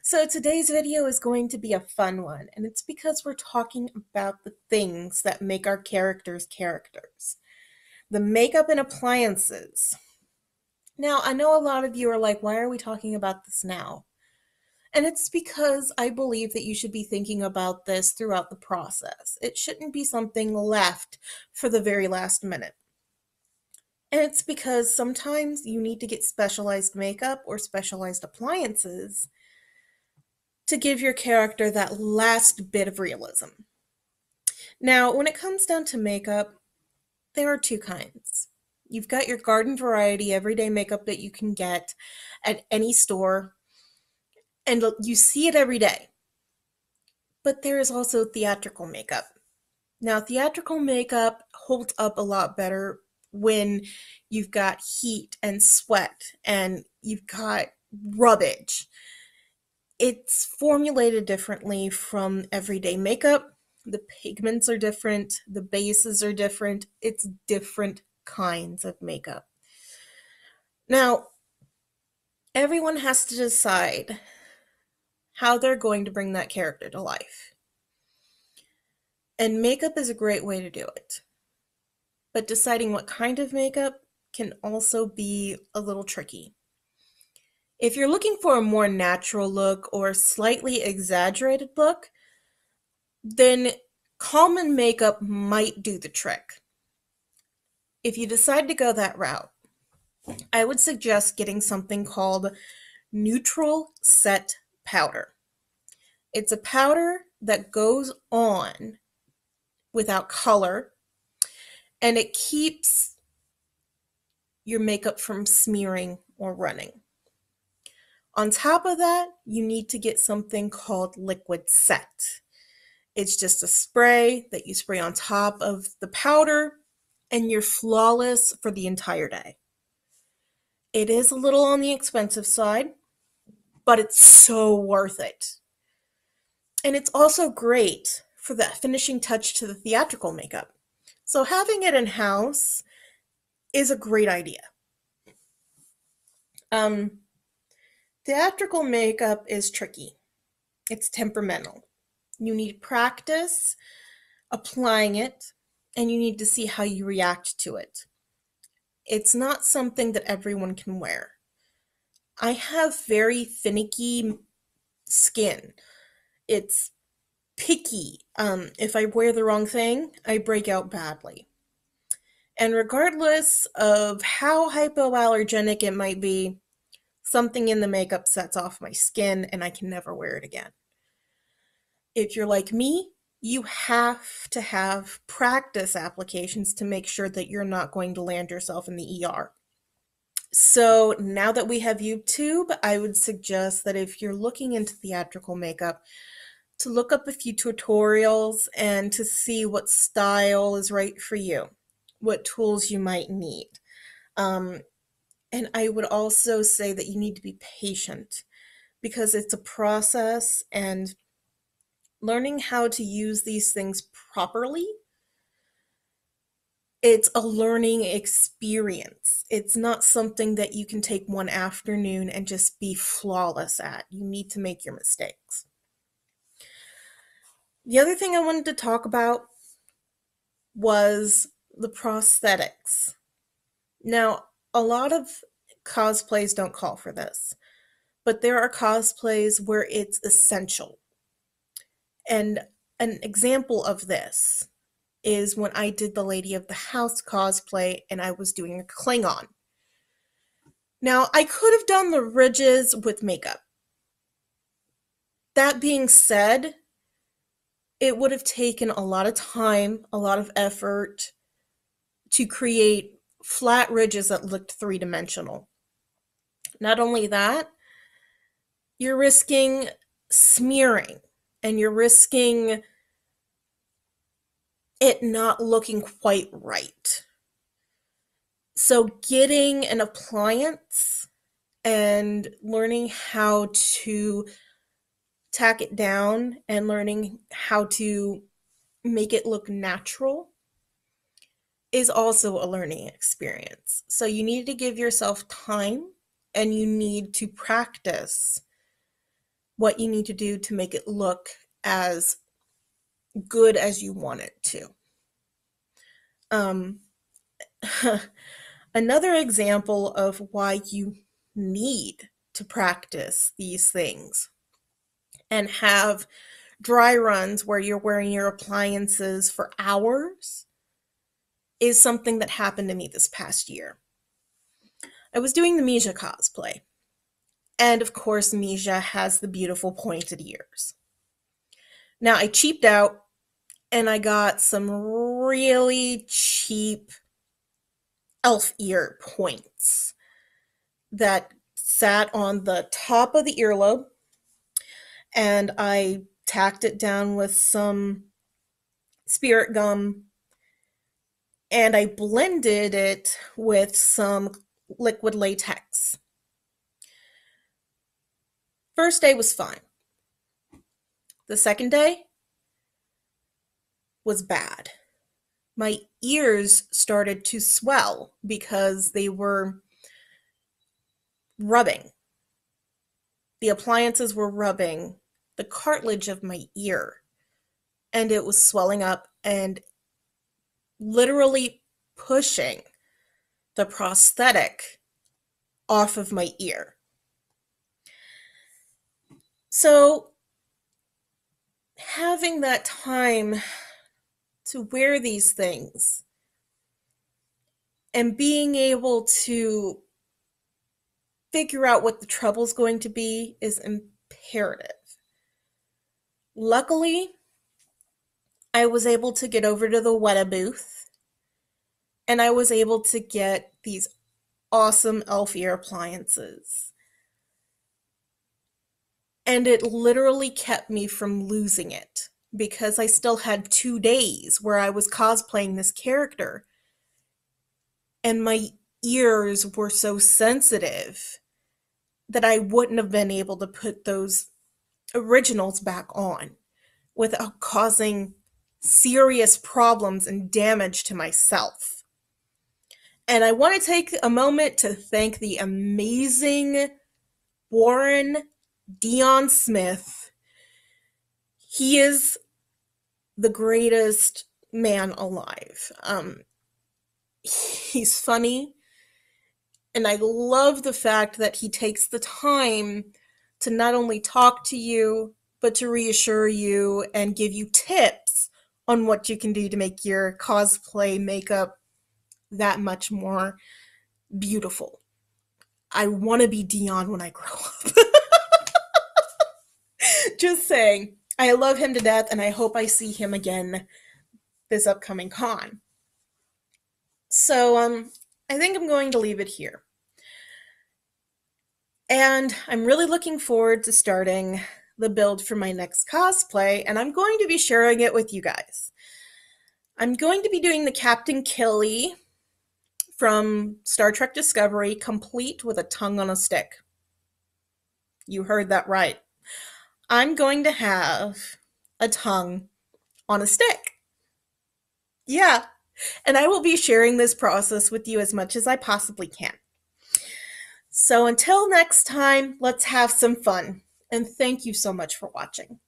So today's video is going to be a fun one, and it's because we're talking about the things that make our characters characters. The makeup and appliances. Now, I know a lot of you are like, why are we talking about this now? And it's because I believe that you should be thinking about this throughout the process. It shouldn't be something left for the very last minute. And it's because sometimes you need to get specialized makeup or specialized appliances to give your character that last bit of realism. Now, when it comes down to makeup, there are two kinds. You've got your garden variety everyday makeup that you can get at any store, and you see it every day. But there is also theatrical makeup. Now, theatrical makeup holds up a lot better when you've got heat and sweat and you've got rubbage. It's formulated differently from everyday makeup. The pigments are different, the bases are different. It's different kinds of makeup. Now, everyone has to decide how they're going to bring that character to life. And makeup is a great way to do it. But deciding what kind of makeup can also be a little tricky. If you're looking for a more natural look or slightly exaggerated look, then common makeup might do the trick. If you decide to go that route, I would suggest getting something called neutral set powder. It's a powder that goes on without color, and it keeps your makeup from smearing or running. On top of that, you need to get something called liquid set. It's just a spray that you spray on top of the powder, and you're flawless for the entire day. It is a little on the expensive side, but it's so worth it. And it's also great for that finishing touch to the theatrical makeup. So having it in-house is a great idea. Theatrical makeup is tricky. It's temperamental. You need practice applying it, and you need to see how you react to it. It's not something that everyone can wear. I have very finicky skin. It's picky. If I wear the wrong thing, I break out badly. And regardless of how hypoallergenic it might be, something in the makeup sets off my skin and I can never wear it again. If you're like me, you have to have practice applications to make sure that you're not going to land yourself in the ER. So now that we have YouTube, I would suggest that if you're looking into theatrical makeup, to look up a few tutorials and to see what style is right for you, what tools you might need. And I would also say that you need to be patient because it's a process, and learning how to use these things properly, it's a learning experience. It's not something that you can take one afternoon and just be flawless at. You need to make your mistakes. The other thing I wanted to talk about was the prosthetics. Now, a lot of cosplays don't call for this, but there are cosplays where it's essential. And an example of this is when I did the Lady of the House cosplay and I was doing a Klingon. Now, I could have done the ridges with makeup. That being said, it would have taken a lot of time, a lot of effort to create flat ridges that looked three-dimensional. Not only that, you're risking smearing and you're risking it not looking quite right. So getting an appliance and learning how to tack it down and learning how to make it look natural is also a learning experience. So you need to give yourself time and you need to practice what you need to do to make it look as good as you want it to. Um, Another example of why you need to practice these things and have dry runs where you're wearing your appliances for hours is something that happened to me this past year. I was doing the Misha cosplay, and of course Misha has the beautiful pointed ears. Now I cheaped out and I got some really cheap elf ear points that sat on the top of the earlobe, and I tacked it down with some spirit gum, and I blended it with some liquid latex. First day was fine. The second day was bad. My ears started to swell because they were rubbing. The appliances were rubbing the cartilage of my ear, and it was swelling up and literally pushing the prosthetic off of my ear. So having that time to wear these things and being able to figure out what the trouble's going to be is imperative. Luckily, I was able to get over to the Weta booth, and I was able to get these awesome elf ear appliances. And it literally kept me from losing it because I still had 2 days where I was cosplaying this character, and my ears were so sensitive that I wouldn't have been able to put those originals back on without causing serious problems and damage to myself. And I want to take a moment to thank the amazing Warren Dion Smith. He is the greatest man alive. He's funny, and I love the fact that he takes the time to not only talk to you, but to reassure you and give you tips on what you can do to make your cosplay makeup that much more beautiful. I want to be Dion when I grow up. Just saying. I love him to death, and I hope I see him again this upcoming con. So, I think I'm going to leave it here. And I'm really looking forward to starting the build for my next cosplay, and I'm going to be sharing it with you guys. I'm going to be doing the Captain Killy from Star Trek Discovery, complete with a tongue on a stick. You heard that right. I'm going to have a tongue on a stick. Yeah, and I will be sharing this process with you as much as I possibly can. So until next time, let's have some fun, and thank you so much for watching.